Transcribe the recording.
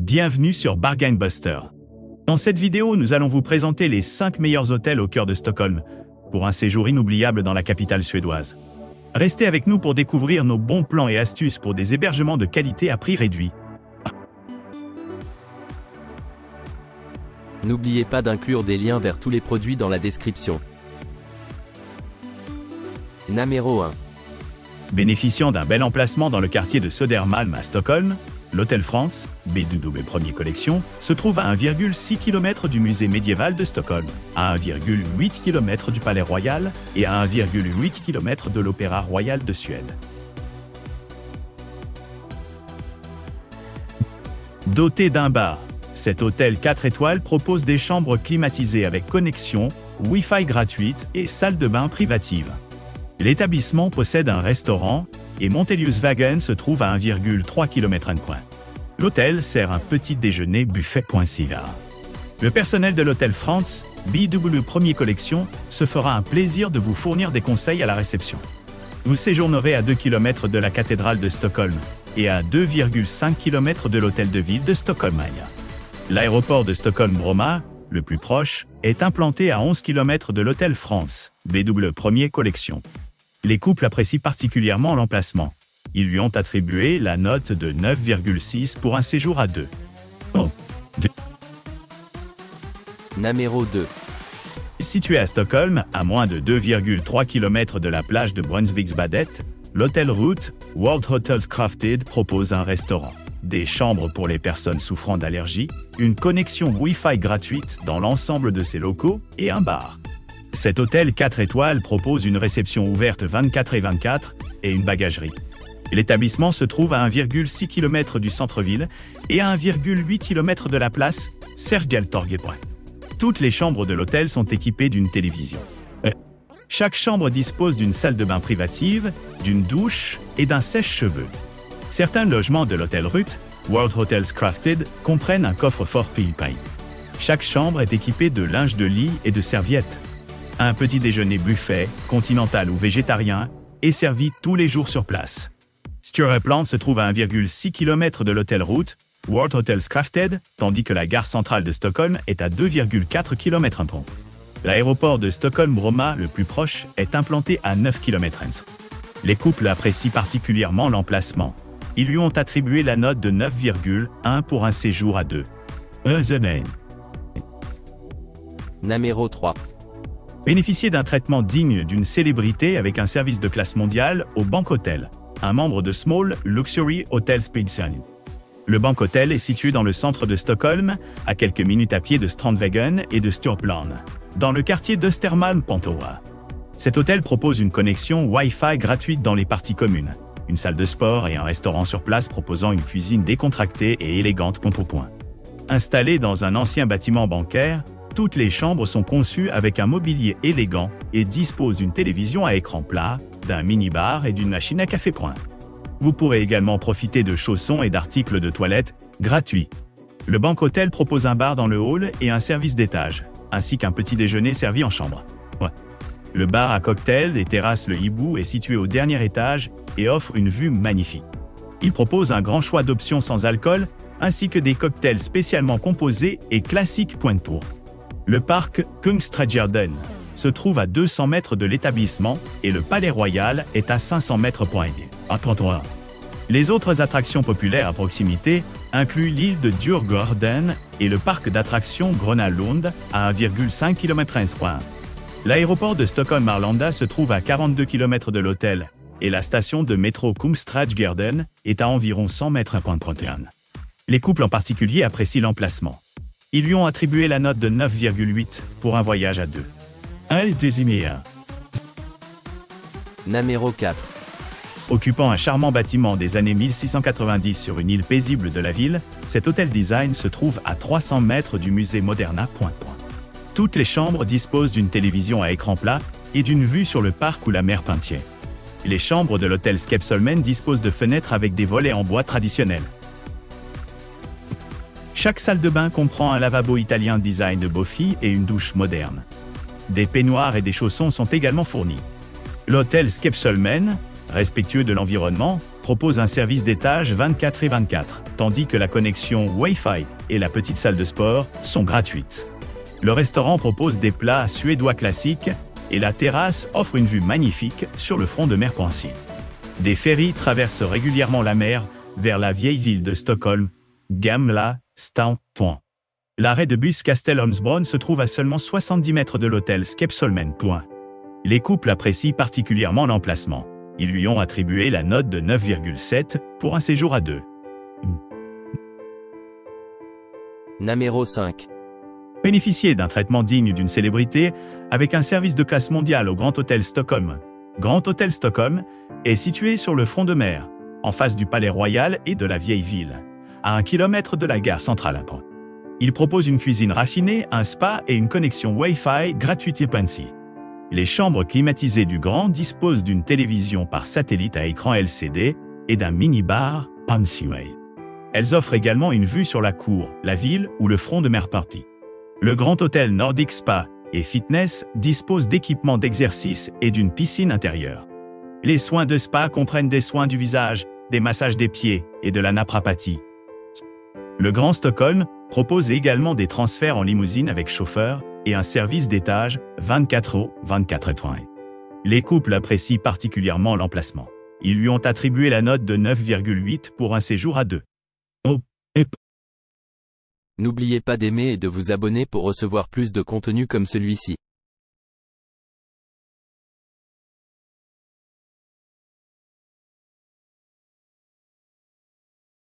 Bienvenue sur Bargain Buster. Dans cette vidéo, nous allons vous présenter les 5 meilleurs hôtels au cœur de Stockholm, pour un séjour inoubliable dans la capitale suédoise. Restez avec nous pour découvrir nos bons plans et astuces pour des hébergements de qualité à prix réduit. N'oubliez pas d'inclure des liens vers tous les produits dans la description. Numéro 1. Bénéficiant d'un bel emplacement dans le quartier de Södermalm à Stockholm, l'Hôtel France, BW Premier Collection, se trouve à 1,6 km du musée médiéval de Stockholm, à 1,8 km du Palais Royal et à 1,8 km de l'Opéra Royal de Suède. Doté d'un bar, cet hôtel 4 étoiles propose des chambres climatisées avec connexion, Wi-Fi gratuite et salle de bain privative. L'établissement possède un restaurant et Monteliusvägen se trouve à 1,3 km. L'hôtel sert un petit déjeuner buffet.ca. Le personnel de l'Hôtel France, BW Premier Collection, se fera un plaisir de vous fournir des conseils à la réception. Vous séjournerez à 2 km de la cathédrale de Stockholm et à 2,5 km de l'hôtel de ville de Stockholm. L'aéroport de Stockholm-Bromma, le plus proche, est implanté à 11 km de l'Hôtel France, BW Premier Collection. Les couples apprécient particulièrement l'emplacement. Ils lui ont attribué la note de 9,6 pour un séjour à deux. Numéro 2. Situé à Stockholm, à moins de 2,3 km de la plage de Brunnsviksbadet, l'hôtel Route, World Hotels Crafted propose un restaurant, des chambres pour les personnes souffrant d'allergies, une connexion Wi-Fi gratuite dans l'ensemble de ses locaux et un bar. Cet hôtel 4 étoiles propose une réception ouverte 24/24 et une bagagerie. L'établissement se trouve à 1,6 km du centre-ville et à 1,8 km de la place Sergels-Torget. Toutes les chambres de l'hôtel sont équipées d'une télévision. Chaque chambre dispose d'une salle de bain privative, d'une douche et d'un sèche-cheveux. Certains logements de l'hôtel Ruth, World Hotels Crafted, comprennent un coffre-fort Pay. Chaque chambre est équipée de linge de lit et de serviettes. Un petit déjeuner buffet, continental ou végétarien, est servi tous les jours sur place. Stureplan se trouve à 1,6 km de l'hôtel Route, World Hotels Crafted, tandis que la gare centrale de Stockholm est à 2,4 km. L'aéroport de Stockholm-Bromma, le plus proche, est implanté à 9 km. Les couples apprécient particulièrement l'emplacement. Ils lui ont attribué la note de 9,1 pour un séjour à deux. Numéro 3. Bénéficiez d'un traitement digne d'une célébrité avec un service de classe mondiale au Bank Hotel, un membre de Small Luxury Hotels Pilsen. Le Bank Hotel est situé dans le centre de Stockholm, à quelques minutes à pied de Strandvägen et de Stureplan, dans le quartier d'Östermalm-Pentoa. Cet hôtel propose une connexion Wi-Fi gratuite dans les parties communes, une salle de sport et un restaurant sur place proposant une cuisine décontractée et élégante point au point. Installé dans un ancien bâtiment bancaire, toutes les chambres sont conçues avec un mobilier élégant et disposent d'une télévision à écran plat, d'un mini-bar et d'une machine à café. Vous pourrez également profiter de chaussons et d'articles de toilette gratuits. Le Bank Hotel propose un bar dans le hall et un service d'étage, ainsi qu'un petit déjeuner servi en chambre. Le bar à cocktails et terrasse Le Hibou est situé au dernier étage et offre une vue magnifique. Il propose un grand choix d'options sans alcool, ainsi que des cocktails spécialement composés et classiques pour. Le parc Kungsträdgården se trouve à 200 mètres de l'établissement et le Palais Royal est à 500 mètres. Les autres attractions populaires à proximité incluent l'île de Djurgården et le parc d'attractions Gröna Lund à 1,5 km. L'aéroport de Stockholm-Arlanda se trouve à 42 km de l'hôtel et la station de métro Kungsträdgården est à environ 100 mètres. Les couples en particulier apprécient l'emplacement. Ils lui ont attribué la note de 9,8 pour un voyage à deux. Numéro 4. Occupant un charmant bâtiment des années 1690 sur une île paisible de la ville, cet hôtel design se trouve à 300 mètres du musée Moderna. Toutes les chambres disposent d'une télévision à écran plat et d'une vue sur le parc ou la mer Pintier. Les chambres de l'hôtel Skepsolmen disposent de fenêtres avec des volets en bois traditionnels. Chaque salle de bain comprend un lavabo italien design de Bofi et une douche moderne. Des peignoirs et des chaussons sont également fournis. L'hôtel Skepsolmen, respectueux de l'environnement, propose un service d'étage 24/24, tandis que la connexion Wi-Fi et la petite salle de sport sont gratuites. Le restaurant propose des plats suédois classiques et la terrasse offre une vue magnifique sur le front de mer Poissy. Des ferries traversent régulièrement la mer vers la vieille ville de Stockholm, Gamla Stan. L'arrêt de bus Castellholmsbron se trouve à seulement 70 mètres de l'hôtel Skepsolmen. Les couples apprécient particulièrement l'emplacement. Ils lui ont attribué la note de 9,7 pour un séjour à deux. Numéro 5. Bénéficiez d'un traitement digne d'une célébrité avec un service de classe mondiale au Grand Hôtel Stockholm. Grand Hôtel Stockholm est situé sur le front de mer, en face du Palais Royal et de la vieille ville, à 1 km de la gare centrale. Il propose une cuisine raffinée, un spa et une connexion Wi-Fi gratuite et Pansy. Les chambres climatisées du Grand disposent d'une télévision par satellite à écran LCD et d'un mini-bar Pansyway. Elles offrent également une vue sur la cour, la ville ou le front de mer Party. Le Grand Hôtel Nordic Spa et Fitness dispose d'équipements d'exercice et d'une piscine intérieure. Les soins de spa comprennent des soins du visage, des massages des pieds et de la naprapathie. Le Grand Stockholm propose également des transferts en limousine avec chauffeur et un service d'étage 24/24. Les couples apprécient particulièrement l'emplacement. Ils lui ont attribué la note de 9,8 pour un séjour à deux. N'oubliez pas d'aimer et de vous abonner pour recevoir plus de contenu comme celui-ci.